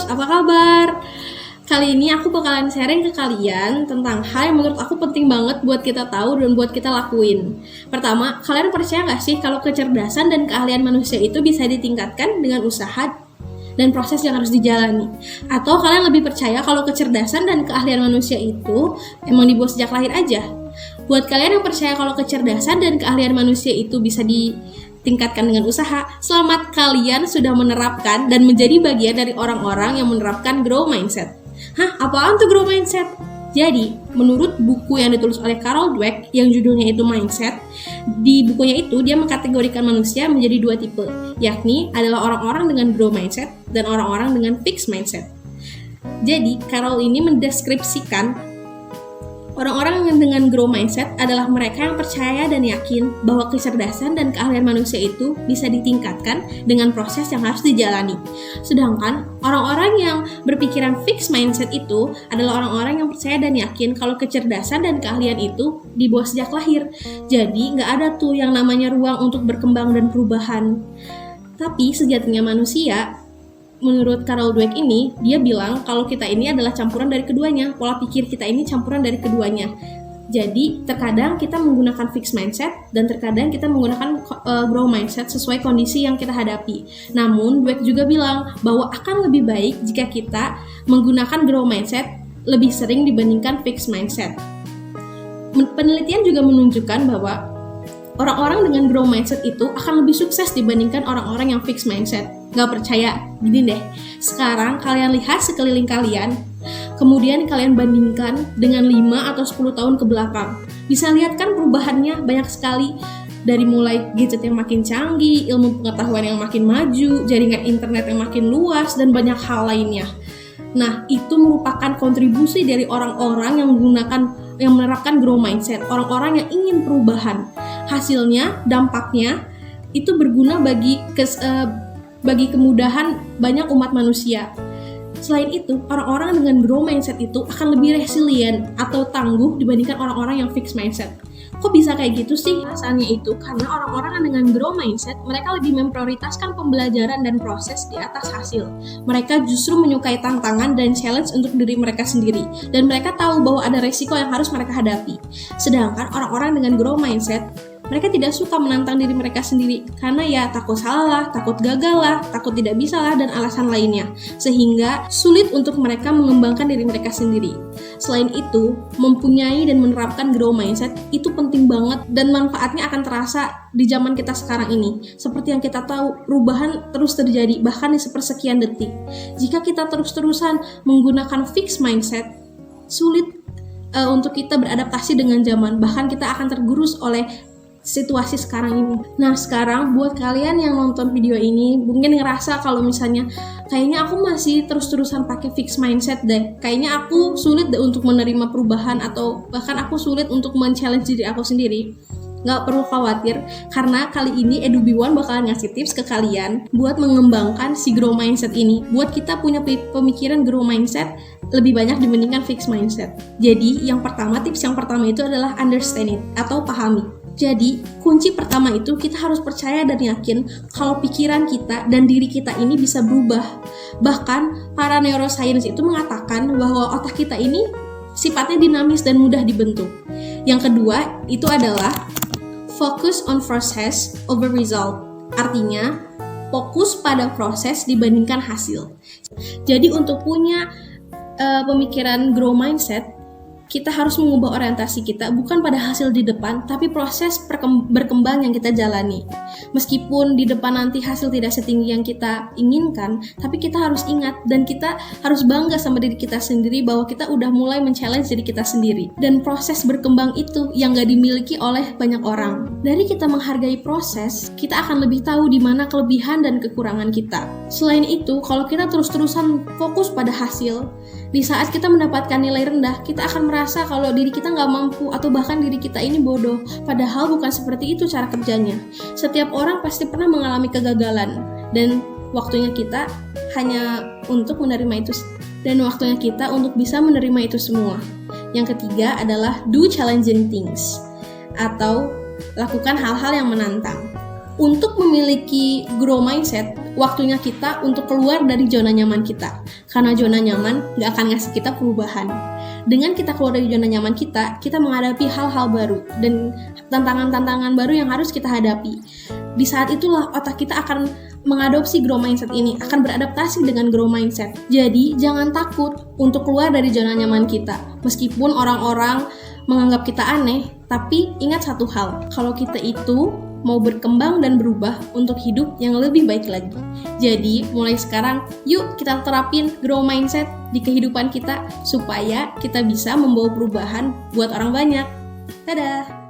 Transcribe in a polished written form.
Bos, apa kabar? Kali ini aku bakalan sharing ke kalian tentang hal yang menurut aku penting banget buat kita tahu dan buat kita lakuin. Pertama, kalian percaya nggak sih kalau kecerdasan dan keahlian manusia itu bisa ditingkatkan dengan usaha dan proses yang harus dijalani? Atau kalian lebih percaya kalau kecerdasan dan keahlian manusia itu emang dibuat sejak lahir aja? Buat kalian yang percaya kalau kecerdasan dan keahlian manusia itu bisa ditingkatkan dengan usaha, selamat, kalian sudah menerapkan dan menjadi bagian dari orang-orang yang menerapkan growth mindset. Hah, apaan tuh growth mindset? Jadi, menurut buku yang ditulis oleh Carol Dweck yang judulnya itu Mindset, di bukunya itu dia mengkategorikan manusia menjadi dua tipe, yakni adalah orang-orang dengan growth mindset dan orang-orang dengan fixed mindset. Jadi, Carol ini mendeskripsikan orang-orang yang dengan growth mindset adalah mereka yang percaya dan yakin bahwa kecerdasan dan keahlian manusia itu bisa ditingkatkan dengan proses yang harus dijalani. Sedangkan orang-orang yang berpikiran fixed mindset itu adalah orang-orang yang percaya dan yakin kalau kecerdasan dan keahlian itu dibawa sejak lahir. Jadi nggak ada tuh yang namanya ruang untuk berkembang dan perubahan. Tapi sejatinya manusia, menurut Carol Dweck ini, dia bilang kalau kita ini adalah campuran dari keduanya, pola pikir kita ini campuran dari keduanya. Jadi, terkadang kita menggunakan fixed mindset dan terkadang kita menggunakan growth mindset sesuai kondisi yang kita hadapi. Namun, Dweck juga bilang bahwa akan lebih baik jika kita menggunakan growth mindset lebih sering dibandingkan fixed mindset. Penelitian juga menunjukkan bahwa orang-orang dengan growth mindset itu akan lebih sukses dibandingkan orang-orang yang fixed mindset. Gak percaya? Gini deh, sekarang kalian lihat sekeliling kalian, kemudian kalian bandingkan dengan 5 atau 10 tahun ke belakang. Bisa lihat kan perubahannya banyak sekali, dari mulai gadget yang makin canggih, ilmu pengetahuan yang makin maju, jaringan internet yang makin luas, dan banyak hal lainnya. Nah, itu merupakan kontribusi dari orang-orang yang menerapkan growth mindset, orang-orang yang ingin perubahan. Hasilnya, dampaknya itu berguna bagi kemudahan banyak umat manusia. Selain itu, orang-orang dengan growth mindset itu akan lebih resilient atau tangguh dibandingkan orang-orang yang fixed mindset. Kok bisa kayak gitu sih? Alasannya itu karena orang-orang dengan growth mindset, mereka lebih memprioritaskan pembelajaran dan proses di atas hasil. Mereka justru menyukai tantangan dan challenge untuk diri mereka sendiri, dan mereka tahu bahwa ada resiko yang harus mereka hadapi. Sedangkan orang-orang dengan growth mindset, mereka tidak suka menantang diri mereka sendiri karena ya takut salah lah, takut gagal lah, takut tidak bisa lah, dan alasan lainnya, sehingga sulit untuk mereka mengembangkan diri mereka sendiri. Selain itu, mempunyai dan menerapkan growth mindset itu penting banget dan manfaatnya akan terasa di zaman kita sekarang ini. Seperti yang kita tahu, perubahan terus terjadi bahkan di sepersekian detik. Jika kita terus-terusan menggunakan fixed mindset, sulit untuk kita beradaptasi dengan zaman, bahkan kita akan tergerus oleh situasi sekarang ini. Nah, sekarang buat kalian yang nonton video ini mungkin ngerasa kalau misalnya kayaknya aku masih terus-terusan pakai fixed mindset deh, kayaknya aku sulit deh untuk menerima perubahan, atau bahkan aku sulit untuk men-challenge diri aku sendiri. Nggak perlu khawatir, karena kali ini EduBi1 bakalan ngasih tips ke kalian buat mengembangkan si growth mindset ini, buat kita punya pemikiran growth mindset lebih banyak dibandingkan fixed mindset. Jadi, tips yang pertama itu adalah understand it, atau pahami. Jadi, kunci pertama itu kita harus percaya dan yakin kalau pikiran kita dan diri kita ini bisa berubah. Bahkan, para neuroscience itu mengatakan bahwa otak kita ini sifatnya dinamis dan mudah dibentuk. Yang kedua, itu adalah focus on process over result. Artinya, fokus pada proses dibandingkan hasil. Jadi, untuk punya pemikiran growth mindset, kita harus mengubah orientasi kita bukan pada hasil di depan, tapi proses berkembang yang kita jalani. Meskipun di depan nanti hasil tidak setinggi yang kita inginkan, tapi kita harus ingat dan kita harus bangga sama diri kita sendiri bahwa kita udah mulai men-challenge diri kita sendiri. Dan proses berkembang itu yang gak dimiliki oleh banyak orang. Dari kita menghargai proses, kita akan lebih tahu di mana kelebihan dan kekurangan kita. Selain itu, kalau kita terus-terusan fokus pada hasil, di saat kita mendapatkan nilai rendah, kita akan merasa kalau diri kita nggak mampu atau bahkan diri kita ini bodoh. Padahal bukan seperti itu cara kerjanya. Setiap orang pasti pernah mengalami kegagalan dan waktunya kita hanya untuk menerima itu, dan waktunya kita untuk bisa menerima itu semua. Yang ketiga adalah do challenging things, atau lakukan hal-hal yang menantang. Untuk memiliki growth mindset, waktunya kita untuk keluar dari zona nyaman kita. Karena zona nyaman gak akan ngasih kita perubahan. Dengan kita keluar dari zona nyaman kita menghadapi hal-hal baru dan tantangan-tantangan baru yang harus kita hadapi. Di saat itulah otak kita akan mengadopsi growth mindset ini, akan beradaptasi dengan growth mindset. Jadi, jangan takut untuk keluar dari zona nyaman kita. Meskipun orang-orang menganggap kita aneh, tapi ingat satu hal, kalau kita itu mau berkembang dan berubah untuk hidup yang lebih baik lagi. Jadi, mulai sekarang, yuk kita terapin growth mindset di kehidupan kita supaya kita bisa membawa perubahan buat orang banyak. Dadah!